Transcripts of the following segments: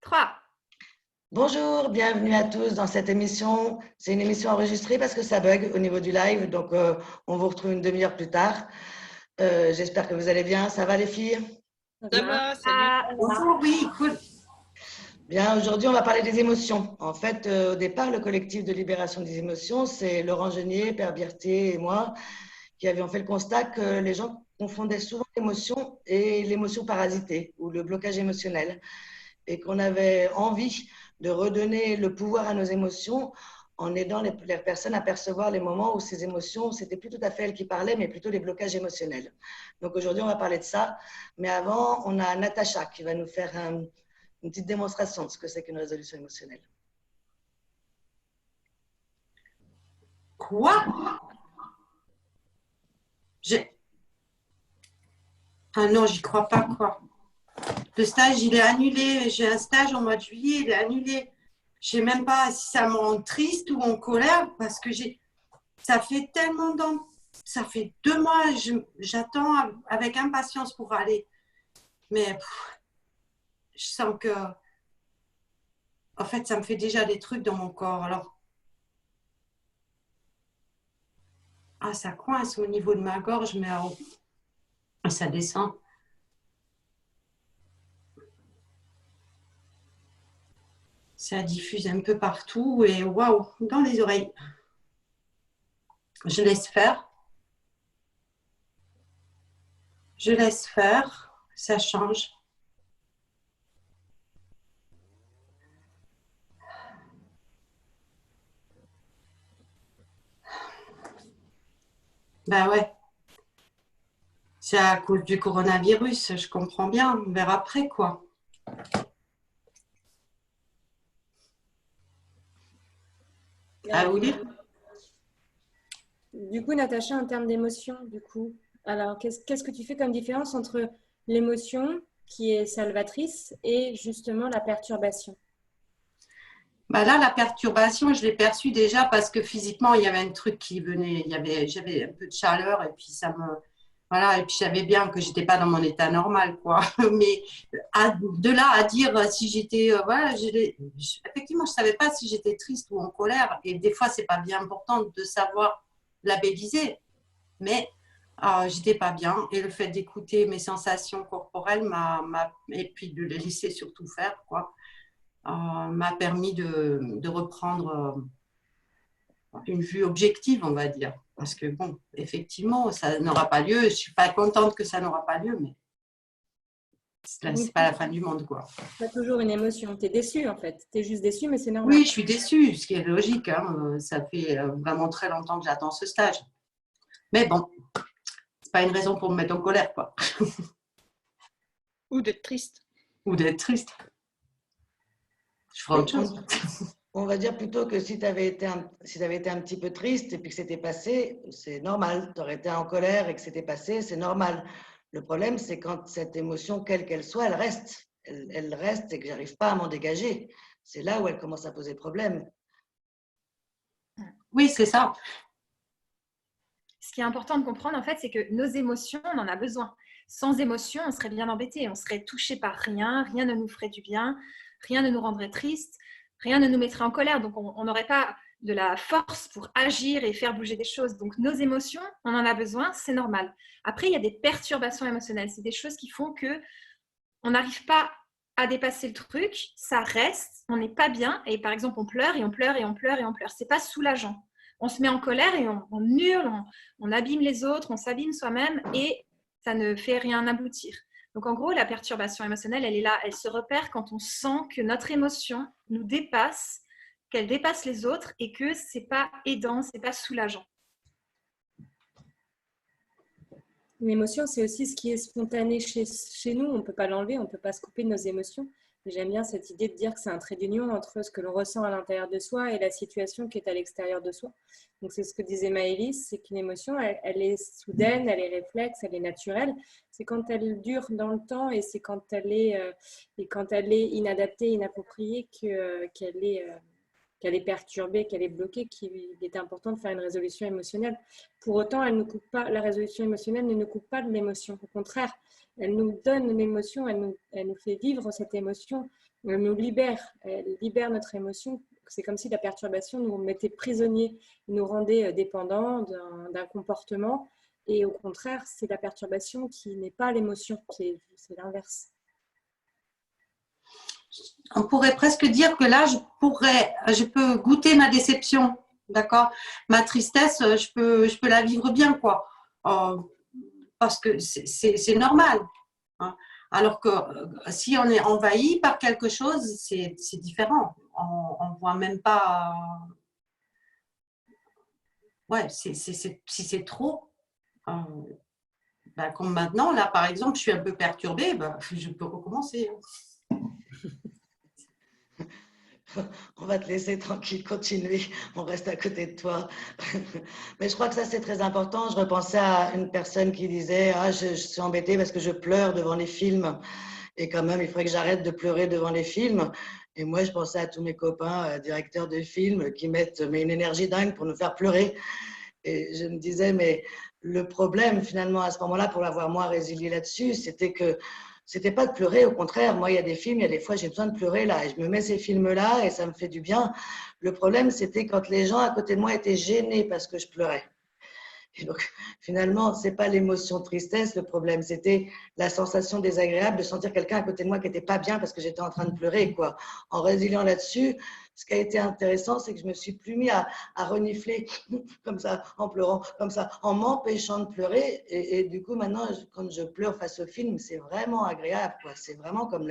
3. Bonjour, bienvenue à tous dans cette émission. C'est une émission enregistrée parce que ça bug au niveau du live, donc on vous retrouve une demi-heure plus tard. J'espère que vous allez bien. Ça va les filles? Ça va, salut. Bonjour, oui, cool. Bien, aujourd'hui on va parler des émotions. En fait, au départ, le collectif de libération des émotions, c'est Laurent Genier, Père Birté et moi qui avions fait le constat que les gens confondaient souvent l'émotion et l'émotion parasitée ou le blocage émotionnel, et qu'on avait envie de redonner le pouvoir à nos émotions en aidant les personnes à percevoir les moments où ces émotions, c'était plus tout à fait elles qui parlaient, mais plutôt les blocages émotionnels. Donc aujourd'hui, on va parler de ça. Mais avant, on a Natacha qui va nous faire une petite démonstration de ce que c'est qu'une résolution émotionnelle. Quoi? Ah non, j'y crois pas, quoi. Le stage, il est annulé. J'ai un stage en mois de juillet, il est annulé. Je sais même pas si ça me rend triste ou en colère parce que ça fait tellement ça fait 2 mois, j'attends avec impatience pour aller. Mais je sens que, en fait, ça me fait déjà des trucs dans mon corps. Alors, ça coince au niveau de ma gorge, mais ça descend. Ça diffuse un peu partout et waouh, dans les oreilles. Je laisse faire. Je laisse faire. Ça change. Ben ouais. C'est à cause du coronavirus, je comprends bien. On verra après, quoi. À vous lire. Du coup, Natacha, en termes d'émotion, alors qu'est-ce que tu fais comme différence entre l'émotion qui est salvatrice et justement la perturbation? Bah là, la perturbation, je l'ai perçue déjà parce que physiquement, il y avait un truc qui venait. J'avais un peu de chaleur et puis voilà, et puis je savais bien que j'étais pas dans mon état normal, quoi. Mais de là à dire si j'étais, voilà, effectivement, je savais pas si j'étais triste ou en colère. Et des fois, c'est pas bien important de savoir labelliser, mais j'étais pas bien. Et le fait d'écouter mes sensations corporelles et puis de les laisser surtout faire, quoi, m'a permis de reprendre une vue objective, on va dire. Parce que bon, effectivement, ça n'aura pas lieu. Je ne suis pas contente que ça n'aura pas lieu, mais c'est pas la fin du monde, quoi. Pas toujours une émotion. Tu es déçue, en fait. Tu es juste déçue, mais c'est normal. Oui, je suis déçue, ce qui est logique. Hein. Ça fait vraiment très longtemps que j'attends ce stage. Mais bon, c'est pas une raison pour me mettre en colère, quoi. Ou d'être triste. Ou d'être triste. Je ferai autre chose. On va dire plutôt que si tu avais été un petit peu triste et puis que c'était passé, c'est normal. Tu aurais été en colère et que c'était passé, c'est normal. Le problème, c'est quand cette émotion, quelle qu'elle soit, elle reste. Elle reste et que j'arrive pas à m'en dégager. C'est là où elle commence à poser problème. Oui, c'est ça. Ce qui est important de comprendre, en fait, c'est que nos émotions, on en a besoin. Sans émotion, on serait bien embêté. On serait touché par rien. Rien ne nous ferait du bien. Rien ne nous rendrait triste. Rien ne nous mettrait en colère. Donc, on n'aurait pas de la force pour agir et faire bouger des choses. Donc, nos émotions, on en a besoin. C'est normal. Après, il y a des perturbations émotionnelles. C'est des choses qui font que on n'arrive pas à dépasser le truc. Ça reste. On n'est pas bien. Et par exemple, on pleure et on pleure et on pleure et on pleure. C'est pas soulageant. On se met en colère et on hurle, on abîme les autres, on s'abîme soi-même et ça ne fait rien aboutir. Donc en gros, la perturbation émotionnelle, elle est là, elle se repère quand on sent que notre émotion nous dépasse, qu'elle dépasse les autres et que c'est pas aidant, c'est pas soulageant. L'émotion, c'est aussi ce qui est spontané chez nous. On ne peut pas l'enlever, on ne peut pas se couper de nos émotions. J'aime bien cette idée de dire que c'est un trait d'union entre ce que l'on ressent à l'intérieur de soi et la situation qui est à l'extérieur de soi. Donc, c'est ce que disait Maëlys, c'est qu'une émotion, elle est soudaine, elle est réflexe, elle est naturelle. C'est quand elle dure dans le temps et c'est quand elle est inadaptée, inappropriée qu'elle qu'elle est perturbée, qu'elle est bloquée, qu'il est important de faire une résolution émotionnelle. Pour autant, elle ne coupe pas, la résolution émotionnelle ne nous coupe pas de l'émotion. Au contraire, elle nous donne l'émotion, elle nous fait vivre cette émotion, elle nous libère, elle libère notre émotion. C'est comme si la perturbation nous mettait prisonniers, nous rendait dépendants d'un comportement. Et au contraire, c'est la perturbation qui n'est pas l'émotion, c'est l'inverse. On pourrait presque dire que là, je peux goûter ma déception, d'accord? Ma tristesse, je peux la vivre bien, quoi. Parce que c'est normal. Hein. Alors que si on est envahi par quelque chose, c'est différent. On ne voit même pas. Ouais, si c'est trop. Ben, comme maintenant, là, par exemple, je suis un peu perturbée, ben, je peux recommencer. On va te laisser tranquille, continuer. On reste à côté de toi. Mais je crois que ça, c'est très important. Je repensais à une personne qui disait « Ah, je suis embêtée parce que je pleure devant les films. Et quand même, il faudrait que j'arrête de pleurer devant les films. » Et moi, je pensais à tous mes copains directeurs de films qui mettent une énergie dingue pour nous faire pleurer. Et je me disais, mais le problème, finalement, à ce moment-là, pour l'avoir moi résilié là-dessus, c'était que c'était pas de pleurer, au contraire. Moi, il y a des films, il y a des fois, j'ai besoin de pleurer là, et je me mets ces films-là et ça me fait du bien. Le problème, c'était quand les gens à côté de moi étaient gênés parce que je pleurais. Et donc, finalement, c'est pas l'émotion tristesse, le problème, c'était la sensation désagréable de sentir quelqu'un à côté de moi qui n'était pas bien parce que j'étais en train de pleurer, quoi. En résiliant là-dessus, ce qui a été intéressant, c'est que je me suis plus mis à renifler comme ça, en pleurant, comme ça, en m'empêchant de pleurer. Et du coup, maintenant, quand je pleure face au film, c'est vraiment agréable, quoi. C'est vraiment comme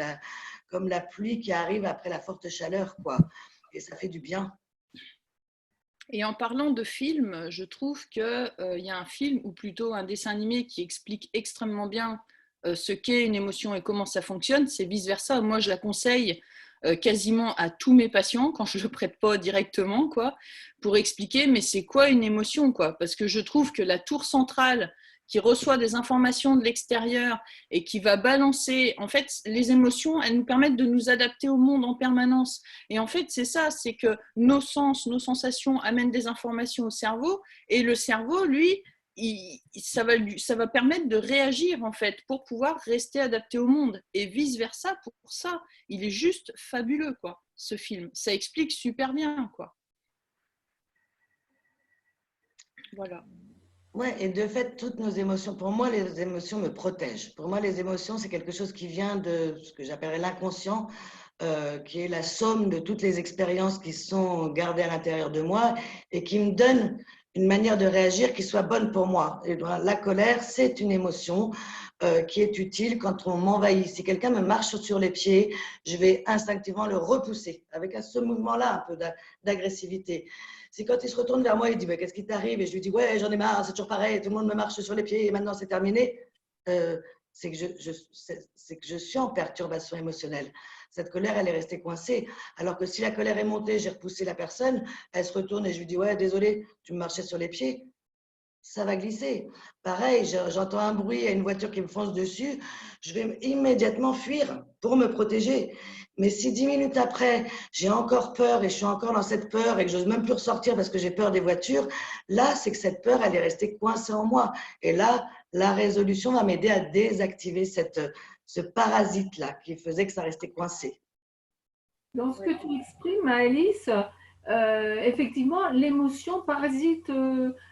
la pluie qui arrive après la forte chaleur, quoi. Et ça fait du bien. Et en parlant de film, je trouve qu'il y a un film, ou plutôt un dessin animé, qui explique extrêmement bien ce qu'est une émotion et comment ça fonctionne. C'est Vice Versa. Moi, je la conseille quasiment à tous mes patients, quand je ne le prête pas directement, quoi, pour expliquer, mais c'est quoi une émotion, quoi. Parce que je trouve que la tour centrale qui reçoit des informations de l'extérieur et qui va balancer, en fait, les émotions, elles nous permettent de nous adapter au monde en permanence. Et en fait, c'est ça, c'est que nos sens, nos sensations amènent des informations au cerveau, et le cerveau, lui, ça va permettre de réagir, en fait, pour pouvoir rester adapté au monde. Et vice-versa, pour ça, il est juste fabuleux, quoi, ce film. Ça explique super bien, quoi. Voilà. Ouais, et de fait, toutes nos émotions, pour moi, les émotions me protègent. Pour moi, les émotions, c'est quelque chose qui vient de ce que j'appellerais l'inconscient, qui est la somme de toutes les expériences qui sont gardées à l'intérieur de moi et qui me donne une manière de réagir qui soit bonne pour moi. Et la colère, c'est une émotion qui est utile quand on m'envahit. Si quelqu'un me marche sur les pieds, je vais instinctivement le repousser avec ce mouvement-là, un peu d'agressivité. C'est quand il se retourne vers moi, il dit bah, « Qu'est-ce qui t'arrive ?» Et je lui dis « Ouais, j'en ai marre, c'est toujours pareil, tout le monde me marche sur les pieds et maintenant c'est terminé. » C'est que je suis en perturbation émotionnelle. Cette colère, elle est restée coincée. Alors que si la colère est montée, j'ai repoussé la personne, elle se retourne et je lui dis « Ouais, désolé, tu me marchais sur les pieds. » Ça va glisser. Pareil, j'entends un bruit, il y a une voiture qui me fonce dessus, je vais immédiatement fuir pour me protéger. Mais si 10 minutes après, j'ai encore peur et je suis encore dans cette peur et que j'ose même plus ressortir parce que j'ai peur des voitures, là, c'est que cette peur, elle est restée coincée en moi. Et là, la résolution va m'aider à désactiver ce parasite-là qui faisait que ça restait coincé. Dans ce que tu exprimes, Alice, effectivement, l'émotion parasite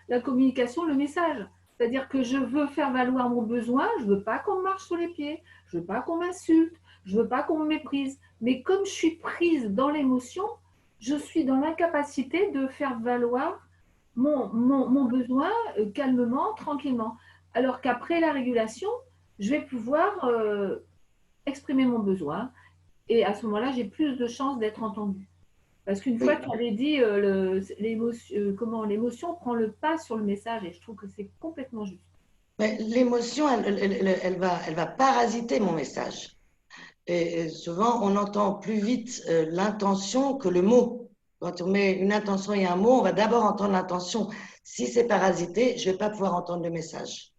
la communication, le message. C'est-à-dire que je veux faire valoir mon besoin, je ne veux pas qu'on me marche sur les pieds, je ne veux pas qu'on m'insulte, je ne veux pas qu'on me méprise. Mais comme je suis prise dans l'émotion, je suis dans l'incapacité de faire valoir mon besoin calmement, tranquillement. Alors qu'après la régulation, je vais pouvoir exprimer mon besoin. Et à ce moment-là, j'ai plus de chances d'être entendue. Parce qu'une fois, tu avais dit comment l'émotion prend le pas sur le message, et je trouve que c'est complètement juste. L'émotion, elle va parasiter mon message. Et souvent, on entend plus vite l'intention que le mot. Quand on met une intention et un mot, on va d'abord entendre l'intention. Si c'est parasité, je ne vais pas pouvoir entendre le message.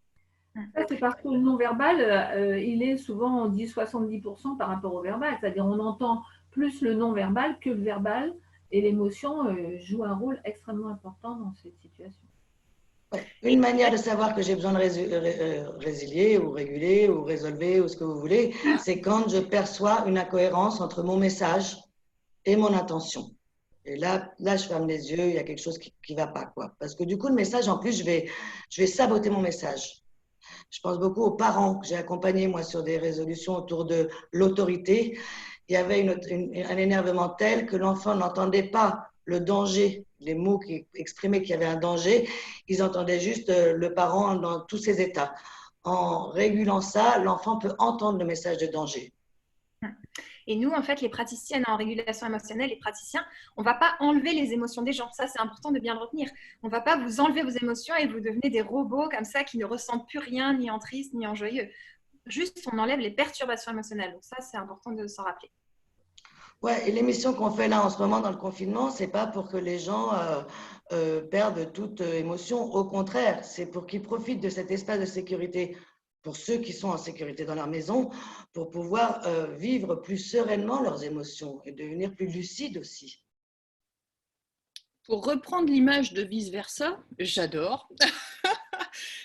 Ça, c'est parce que le non-verbal, il est souvent, on dit 70% par rapport au verbal. C'est-à-dire on entend plus le non-verbal que le verbal. Et l'émotion joue un rôle extrêmement important dans cette situation. Ouais. Une manière de savoir que j'ai besoin de résilier ou réguler ou résolver ou ce que vous voulez, c'est quand je perçois une incohérence entre mon message et mon intention. Et là, je ferme les yeux, il y a quelque chose qui ne va pas, quoi. Parce que du coup, le message, en plus, je vais saboter mon message. Je pense beaucoup aux parents que j'ai accompagnés, moi, sur des résolutions autour de l'autorité. Il y avait un énervement tel que l'enfant n'entendait pas le danger, les mots qui exprimaient qu'il y avait un danger, ils entendaient juste le parent dans tous ses états. En régulant ça, l'enfant peut entendre le message de danger. Et nous, en fait, les praticiennes en régulation émotionnelle, les praticiens, on ne va pas enlever les émotions des gens. Ça, c'est important de bien le retenir. On ne va pas vous enlever vos émotions et vous devenez des robots comme ça qui ne ressentent plus rien, ni en triste, ni en joyeux. Juste, on enlève les perturbations émotionnelles. Donc ça, c'est important de s'en rappeler. Ouais, et l'émission qu'on fait là en ce moment dans le confinement, c'est pas pour que les gens perdent toute émotion. Au contraire, c'est pour qu'ils profitent de cet espace de sécurité pour ceux qui sont en sécurité dans leur maison, pour pouvoir vivre plus sereinement leurs émotions et devenir plus lucides aussi. Pour reprendre l'image de vice-versa, j'adore.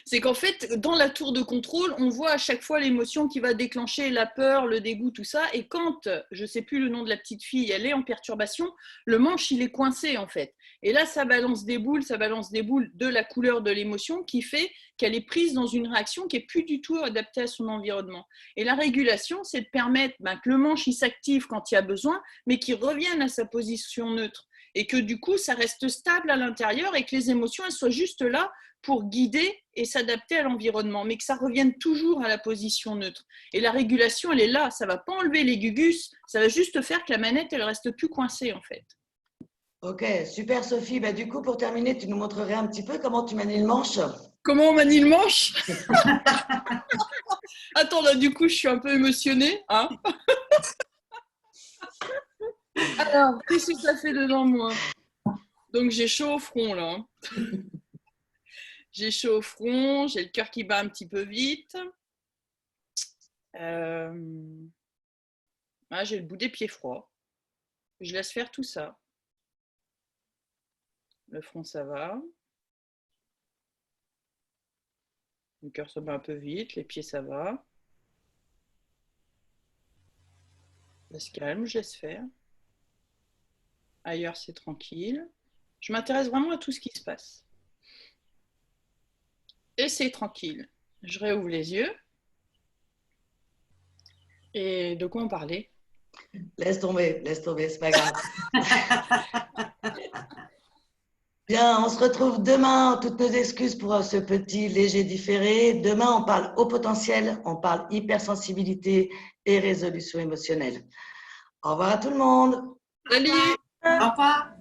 C'est qu'en fait, dans la tour de contrôle, on voit à chaque fois l'émotion qui va déclencher la peur, le dégoût, tout ça. Et quand, je ne sais plus le nom de la petite fille, elle est en perturbation, le manche, il est coincé en fait. Et là, ça balance des boules de la couleur de l'émotion qui fait qu'elle est prise dans une réaction qui n'est plus du tout adaptée à son environnement. Et la régulation, c'est de permettre que le manche, il s'active quand il y a besoin, mais qu'il revienne à sa position neutre. Et que du coup, ça reste stable à l'intérieur et que les émotions, elles soient juste là pour guider et s'adapter à l'environnement, mais que ça revienne toujours à la position neutre. Et la régulation, elle est là, ça ne va pas enlever les gugus, ça va juste faire que la manette, elle ne reste plus coincée en fait. Ok, super Sophie. Bah, du coup, pour terminer, tu nous montrerais un petit peu comment tu manies le manche? Comment on manie le manche? Attends, là, du coup, je suis un peu émotionnée. Hein. Alors, qu'est-ce que ça fait dedans, moi? Donc, j'ai chaud au front, là. J'ai chaud au front, j'ai le cœur qui bat un petit peu vite. J'ai le bout des pieds froids. Je laisse faire tout ça. Le front, ça va. Le cœur se bat un peu vite, les pieds, ça va. Ça se calme, je laisse faire. Ailleurs, c'est tranquille. Je m'intéresse vraiment à tout ce qui se passe. Et c'est tranquille. Je réouvre les yeux. Et de quoi on parlait? Laisse tomber, c'est pas grave. Bien, on se retrouve demain. Toutes nos excuses pour ce petit léger différé. Demain, on parle haut potentiel, on parle hypersensibilité et résolution émotionnelle. Au revoir à tout le monde. Salut! Au revoir.